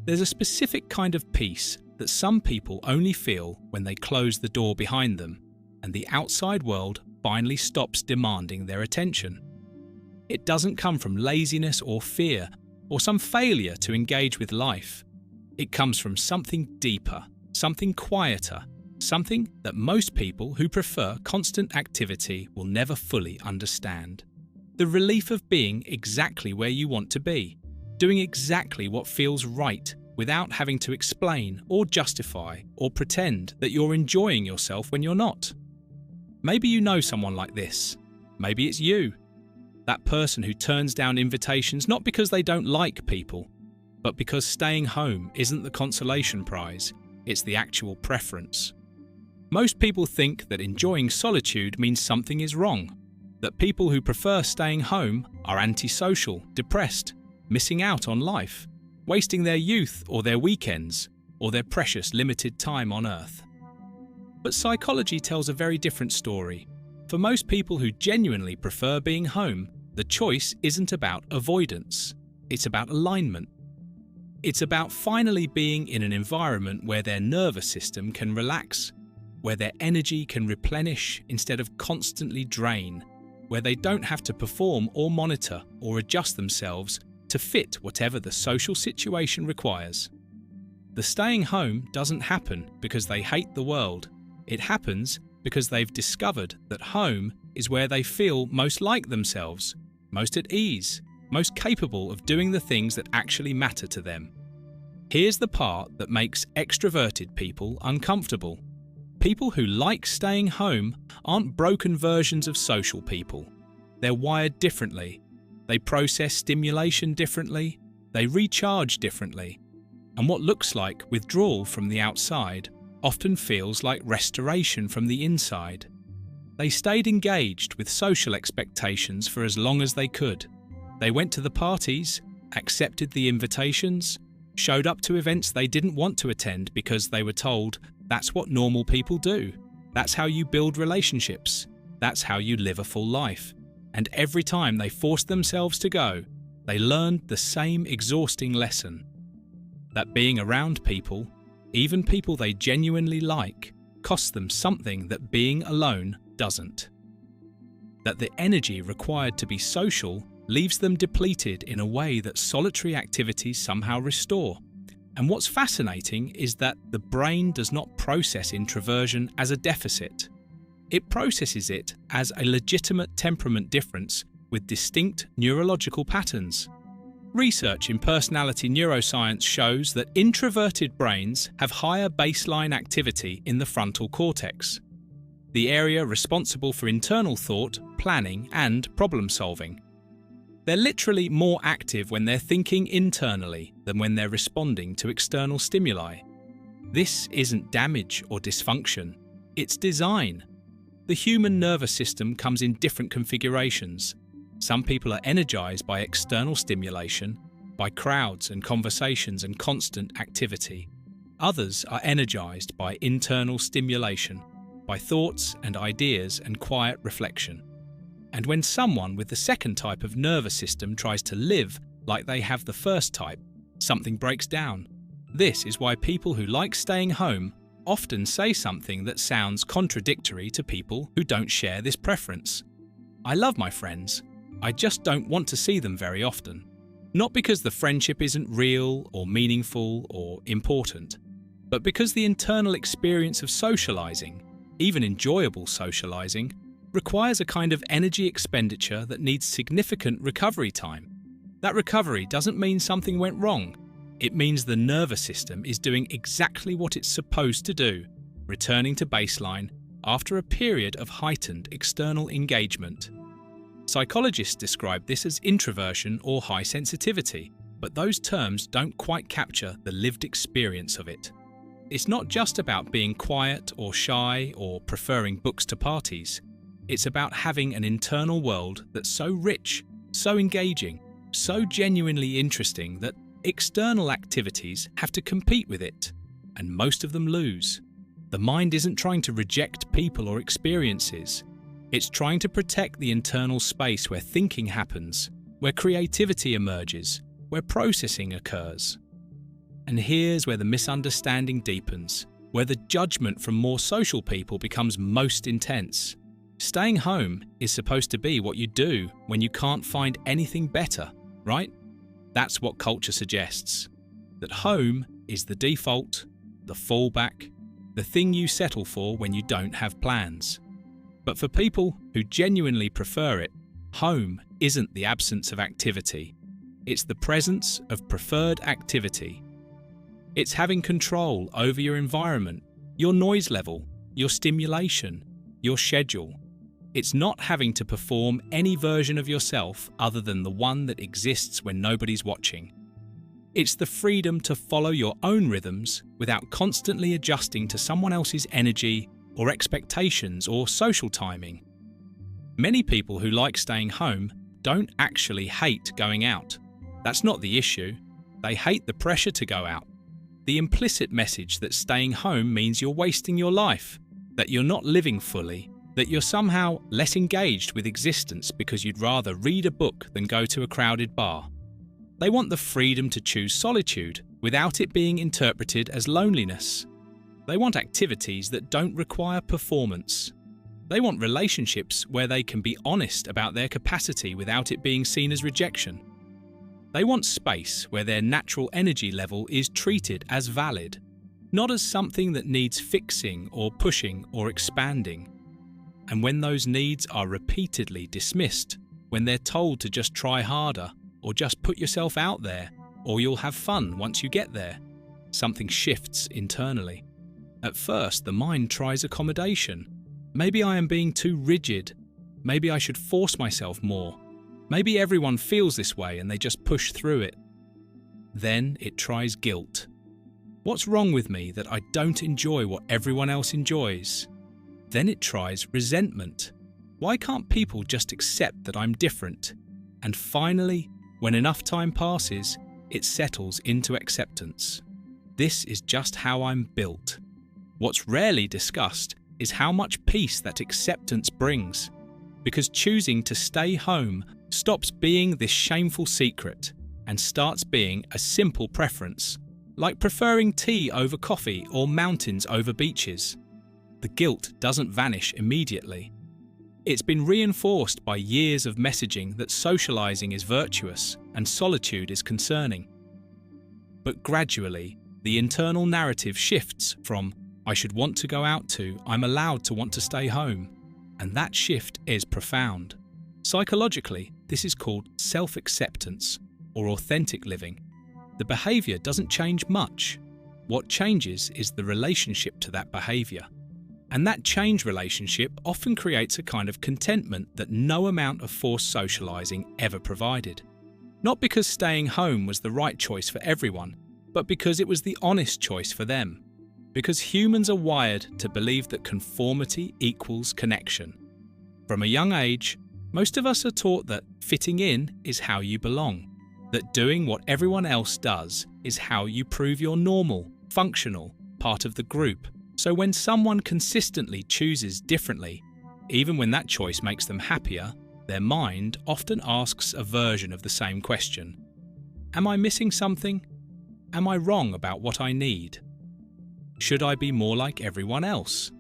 There's a specific kind of peace that some people only feel when they close the door behind them and the outside world finally stops demanding their attention. It doesn't come from laziness or fear or some failure to engage with life. It comes from something deeper, something quieter, something that most people who prefer constant activity will never fully understand. The relief of being exactly where you want to be, doing exactly what feels right without having to explain or justify or pretend that you're enjoying yourself when you're not. Maybe you know someone like this. Maybe it's you. That person who turns down invitations not because they don't like people, but because staying home isn't the consolation prize, it's the actual preference. Most people think that enjoying solitude means something is wrong, that people who prefer staying home are antisocial, depressed, missing out on life, wasting their youth or their weekends, or their precious limited time on Earth. But psychology tells a very different story. For most people who genuinely prefer being home, the choice isn't about avoidance, it's about alignment. It's about finally being in an environment where their nervous system can relax, where their energy can replenish instead of constantly drain, where they don't have to perform or monitor or adjust themselves to fit whatever the social situation requires. The staying home doesn't happen because they hate the world. It happens because they've discovered that home is where they feel most like themselves, most at ease, most capable of doing the things that actually matter to them. Here's the part that makes extroverted people uncomfortable. People who like staying home aren't broken versions of social people. They're wired differently. They process stimulation differently. They recharge differently. And what looks like withdrawal from the outside often feels like restoration from the inside. They stayed engaged with social expectations for as long as they could. They went to the parties, accepted the invitations, showed up to events they didn't want to attend because they were told that's what normal people do. That's how you build relationships. That's how you live a full life. And every time they forced themselves to go, they learned the same exhausting lesson. That being around people, even people they genuinely like, costs them something that being alone doesn't. That the energy required to be social leaves them depleted in a way that solitary activities somehow restore. And what's fascinating is that the brain does not process introversion as a deficit. It processes it as a legitimate temperament difference with distinct neurological patterns. Research in personality neuroscience shows that introverted brains have higher baseline activity in the frontal cortex, the area responsible for internal thought, planning, and problem solving. They're literally more active when they're thinking internally than when they're responding to external stimuli. This isn't damage or dysfunction, it's design. The human nervous system comes in different configurations. Some people are energized by external stimulation, by crowds and conversations and constant activity. Others are energized by internal stimulation, by thoughts and ideas and quiet reflection. And when someone with the second type of nervous system tries to live like they have the first type, something breaks down. This is why people who like staying home often say something that sounds contradictory to people who don't share this preference. I love my friends. I just don't want to see them very often. Not because the friendship isn't real or meaningful or important, but because the internal experience of socializing, even enjoyable socializing, requires a kind of energy expenditure that needs significant recovery time. That recovery doesn't mean something went wrong. It means the nervous system is doing exactly what it's supposed to do, returning to baseline after a period of heightened external engagement. Psychologists describe this as introversion or high sensitivity, but those terms don't quite capture the lived experience of it. It's not just about being quiet or shy or preferring books to parties. It's about having an internal world that's so rich, so engaging, so genuinely interesting that external activities have to compete with it, and most of them lose. The mind isn't trying to reject people or experiences. It's trying to protect the internal space where thinking happens, where creativity emerges, where processing occurs. And here's where the misunderstanding deepens, where the judgment from more social people becomes most intense. Staying home is supposed to be what you do when you can't find anything better, right? That's what culture suggests. That home is the default, the fallback, the thing you settle for when you don't have plans. But for people who genuinely prefer it, home isn't the absence of activity. It's the presence of preferred activity. It's having control over your environment, your noise level, your stimulation, your schedule. It's not having to perform any version of yourself other than the one that exists when nobody's watching. It's the freedom to follow your own rhythms without constantly adjusting to someone else's energy or expectations or social timing. Many people who like staying home don't actually hate going out. That's not the issue. They hate the pressure to go out. The implicit message that staying home means you're wasting your life, that you're not living fully, that you're somehow less engaged with existence because you'd rather read a book than go to a crowded bar. They want the freedom to choose solitude without it being interpreted as loneliness. They want activities that don't require performance. They want relationships where they can be honest about their capacity without it being seen as rejection. They want space where their natural energy level is treated as valid, not as something that needs fixing or pushing or expanding. And when those needs are repeatedly dismissed, when they're told to just try harder, or just put yourself out there, or you'll have fun once you get there, something shifts internally. At first, the mind tries accommodation. Maybe I am being too rigid. Maybe I should force myself more. Maybe everyone feels this way and they just push through it. Then it tries guilt. What's wrong with me that I don't enjoy what everyone else enjoys? Then it tries resentment. Why can't people just accept that I'm different? And finally, when enough time passes, it settles into acceptance. This is just how I'm built. What's rarely discussed is how much peace that acceptance brings, because choosing to stay home stops being this shameful secret and starts being a simple preference, like preferring tea over coffee or mountains over beaches. The guilt doesn't vanish immediately. It's been reinforced by years of messaging that socializing is virtuous and solitude is concerning. But gradually, the internal narrative shifts from "I should want to go out" to "I'm allowed to want to stay home." And that shift is profound. Psychologically, this is called self-acceptance or authentic living. The behavior doesn't change much. What changes is the relationship to that behavior. And that change relationship often creates a kind of contentment that no amount of forced socializing ever provided. Not because staying home was the right choice for everyone, but because it was the honest choice for them. Because humans are wired to believe that conformity equals connection. From a young age, most of us are taught that fitting in is how you belong, that doing what everyone else does is how you prove you're normal, functional, part of the group. So when someone consistently chooses differently, even when that choice makes them happier, their mind often asks a version of the same question. Am I missing something? Am I wrong about what I need? Should I be more like everyone else?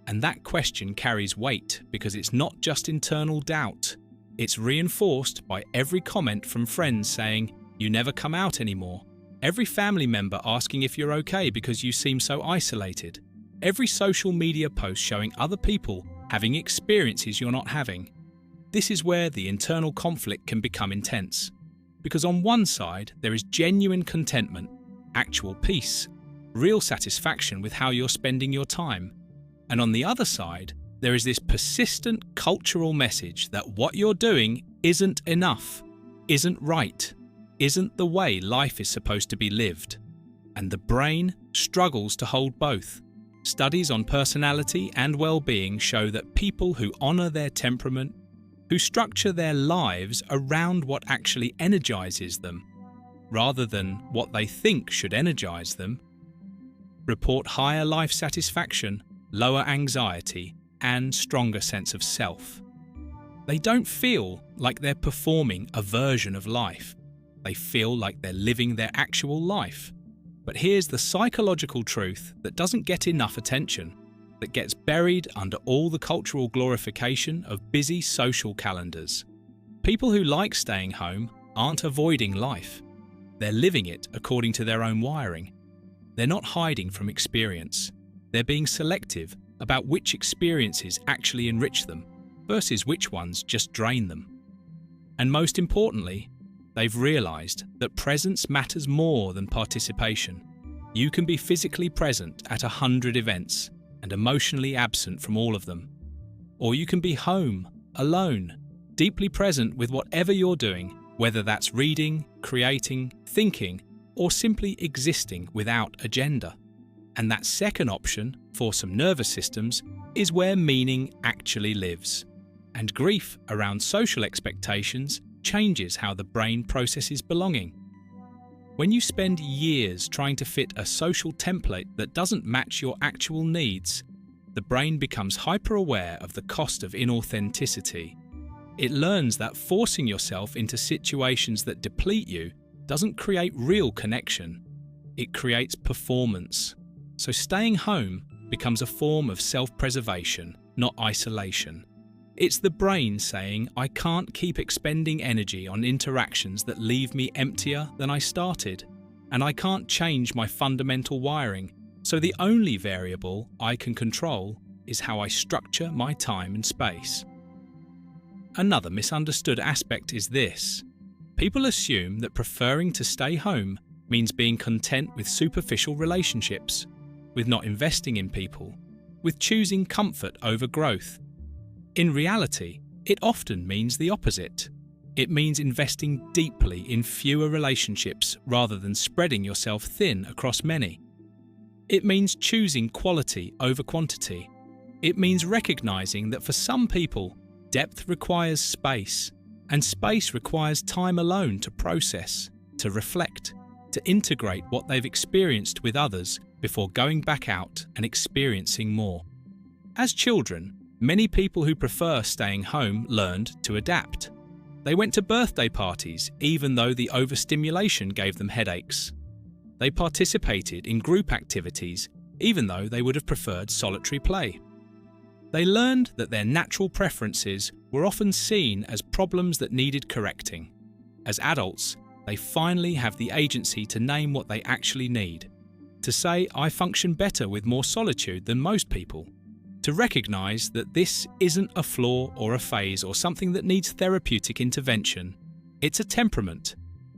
And that question carries weight because it's not just internal doubt. It's reinforced by every comment from friends saying, "You never come out anymore." Every family member asking if you're okay because you seem so isolated. Every social media post showing other people having experiences you're not having. This is where the internal conflict can become intense. Because on one side, there is genuine contentment, actual peace, real satisfaction with how you're spending your time. And on the other side, there is this persistent cultural message that what you're doing isn't enough, isn't right, isn't the way life is supposed to be lived. And the brain struggles to hold both. Studies on personality and well-being show that people who honor their temperament, who structure their lives around what actually energizes them, rather than what they think should energize them, report higher life satisfaction, lower anxiety, and stronger sense of self. They don't feel like they're performing a version of life. They feel like they're living their actual life. But here's the psychological truth that doesn't get enough attention, that gets buried under all the cultural glorification of busy social calendars. People who like staying home aren't avoiding life. They're living it according to their own wiring. They're not hiding from experience. They're being selective about which experiences actually enrich them versus which ones just drain them. And most importantly, they've realized that presence matters more than participation. You can be physically present at 100 events and emotionally absent from all of them. Or you can be home, alone, deeply present with whatever you're doing, whether that's reading, creating, thinking, or simply existing without agenda. And that second option, for some nervous systems, is where meaning actually lives. And grief around social expectations changes how the brain processes belonging. When you spend years trying to fit a social template that doesn't match your actual needs, the brain becomes hyper-aware of the cost of inauthenticity. It learns that forcing yourself into situations that deplete you doesn't create real connection. It creates performance. So staying home becomes a form of self-preservation, not isolation. It's the brain saying, I can't keep expending energy on interactions that leave me emptier than I started, and I can't change my fundamental wiring, so the only variable I can control is how I structure my time and space. Another misunderstood aspect is this. People assume that preferring to stay home means being content with superficial relationships, with not investing in people, with choosing comfort over growth. In reality, it often means the opposite. It means investing deeply in fewer relationships rather than spreading yourself thin across many. It means choosing quality over quantity. It means recognizing that for some people, depth requires space, and space requires time alone to process, to reflect, to integrate what they've experienced with others before going back out and experiencing more. As children, many people who prefer staying home learned to adapt. They went to birthday parties even though the overstimulation gave them headaches. They participated in group activities even though they would have preferred solitary play. They learned that their natural preferences were often seen as problems that needed correcting. As adults, they finally have the agency to name what they actually need. To say, I function better with more solitude than most people. To recognize that this isn't a flaw or a phase or something that needs therapeutic intervention. It's a temperament,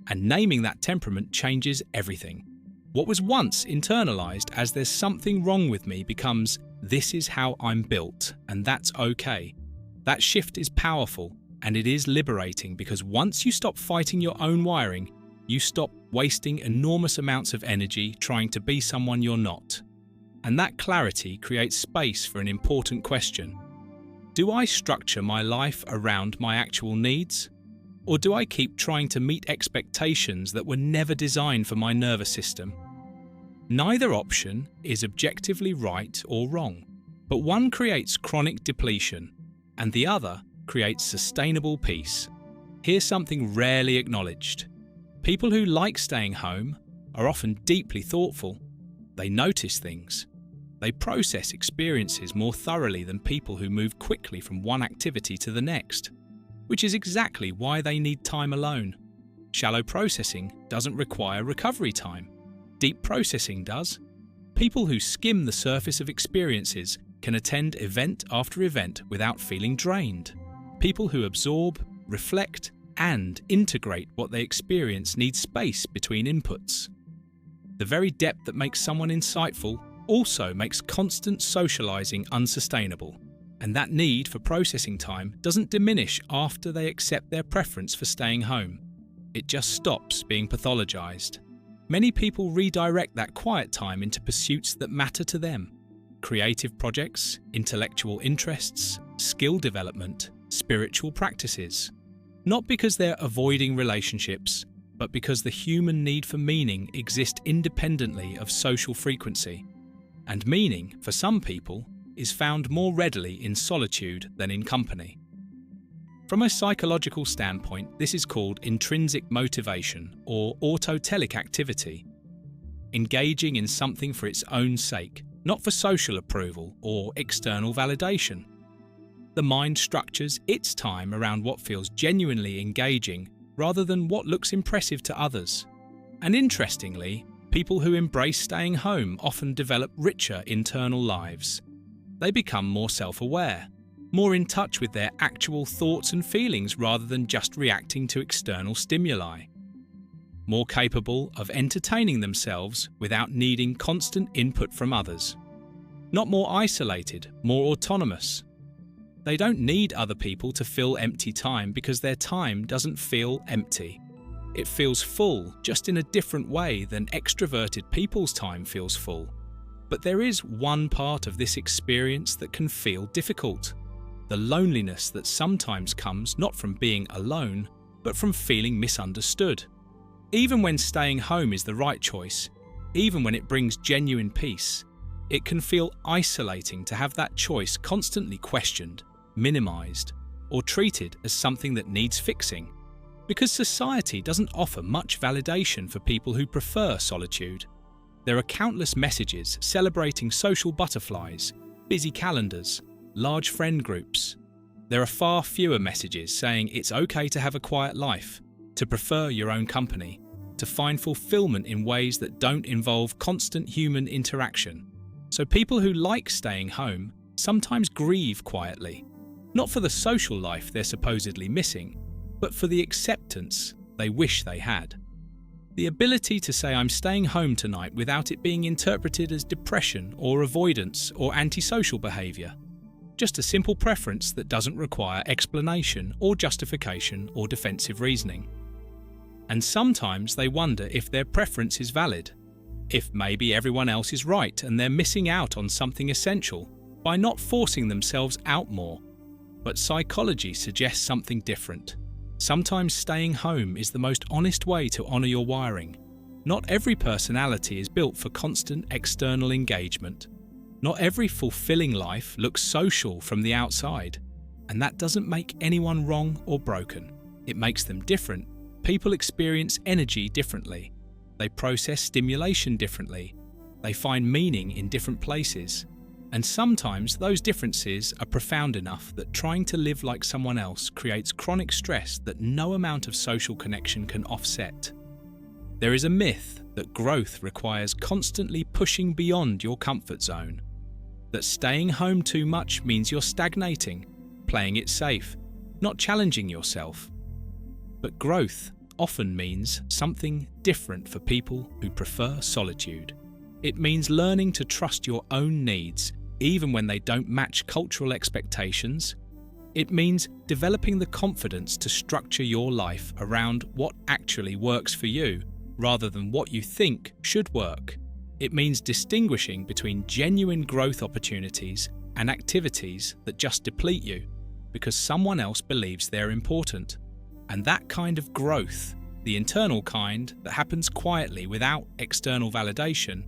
and naming that temperament changes everything. What was once internalized as there's something wrong with me becomes, this is how I'm built, and that's okay. That shift is powerful, and it is liberating because once you stop fighting your own wiring, you stop wasting enormous amounts of energy trying to be someone you're not. And that clarity creates space for an important question. Do I structure my life around my actual needs? Or do I keep trying to meet expectations that were never designed for my nervous system? Neither option is objectively right or wrong, but one creates chronic depletion, and the other creates sustainable peace. Here's something rarely acknowledged. People who like staying home are often deeply thoughtful. They notice things. They process experiences more thoroughly than people who move quickly from one activity to the next, which is exactly why they need time alone. Shallow processing doesn't require recovery time. Deep processing does. People who skim the surface of experiences can attend event after event without feeling drained. People who absorb, reflect, and integrate what they experience need space between inputs. The very depth that makes someone insightful also makes constant socializing unsustainable, and that need for processing time doesn't diminish after they accept their preference for staying home. It just stops being pathologized. Many people redirect that quiet time into pursuits that matter to them. Creative projects, intellectual interests, skill development, spiritual practices. Not because they're avoiding relationships, but because the human need for meaning exists independently of social frequency. And meaning, for some people, is found more readily in solitude than in company. From a psychological standpoint, this is called intrinsic motivation or autotelic activity. engaging in something for its own sake, not for social approval or external validation. The mind structures its time around what feels genuinely engaging rather than what looks impressive to others. And interestingly, people who embrace staying home often develop richer internal lives. They become more self-aware, more in touch with their actual thoughts and feelings rather than just reacting to external stimuli. More capable of entertaining themselves without needing constant input from others. Not more isolated, more autonomous. They don't need other people to fill empty time because their time doesn't feel empty. It feels full, just in a different way than extroverted people's time feels full. But there is one part of this experience that can feel difficult. The loneliness that sometimes comes not from being alone, but from feeling misunderstood. Even when staying home is the right choice, even when it brings genuine peace, it can feel isolating to have that choice constantly questioned, minimized, or treated as something that needs fixing. Because society doesn't offer much validation for people who prefer solitude. There are countless messages celebrating social butterflies, busy calendars, large friend groups. There are far fewer messages saying it's okay to have a quiet life, to prefer your own company, to find fulfillment in ways that don't involve constant human interaction. So people who like staying home sometimes grieve quietly, not for the social life they're supposedly missing, but for the acceptance they wish they had. The ability to say I'm staying home tonight without it being interpreted as depression or avoidance or antisocial behaviour. Just a simple preference that doesn't require explanation or justification or defensive reasoning. And sometimes they wonder if their preference is valid, if maybe everyone else is right and they're missing out on something essential by not forcing themselves out more. But psychology suggests something different. Sometimes staying home is the most honest way to honour your wiring. Not every personality is built for constant external engagement. Not every fulfilling life looks social from the outside. And that doesn't make anyone wrong or broken. It makes them different. People experience energy differently. They process stimulation differently. They find meaning in different places. And sometimes those differences are profound enough that trying to live like someone else creates chronic stress that no amount of social connection can offset. There is a myth that growth requires constantly pushing beyond your comfort zone. That staying home too much means you're stagnating, playing it safe, not challenging yourself. But growth often means something different for people who prefer solitude. It means learning to trust your own needs, even when they don't match cultural expectations. It means developing the confidence to structure your life around what actually works for you, rather than what you think should work. It means distinguishing between genuine growth opportunities and activities that just deplete you, because someone else believes they're important. And that kind of growth, the internal kind that happens quietly without external validation,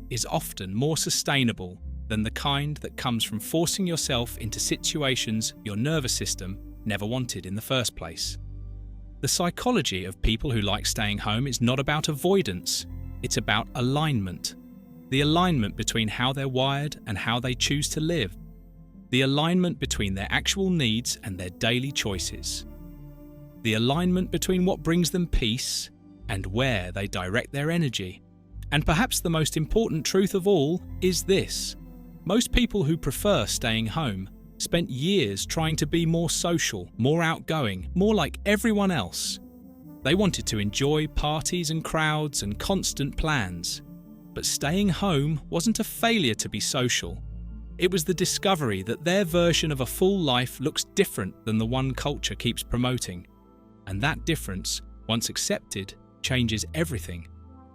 is often more sustainable than the kind that comes from forcing yourself into situations your nervous system never wanted in the first place. The psychology of people who like staying home is not about avoidance, it's about alignment. The alignment between how they're wired and how they choose to live. The alignment between their actual needs and their daily choices. The alignment between what brings them peace and where they direct their energy. And perhaps the most important truth of all is this. Most people who prefer staying home spent years trying to be more social, more outgoing, more like everyone else. They wanted to enjoy parties and crowds and constant plans. But staying home wasn't a failure to be social. It was the discovery that their version of a full life looks different than the one culture keeps promoting. And that difference, once accepted, changes everything.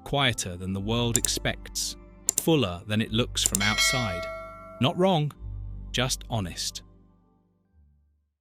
Quieter than the world expects. Fuller than it looks from outside. Not wrong, just honest.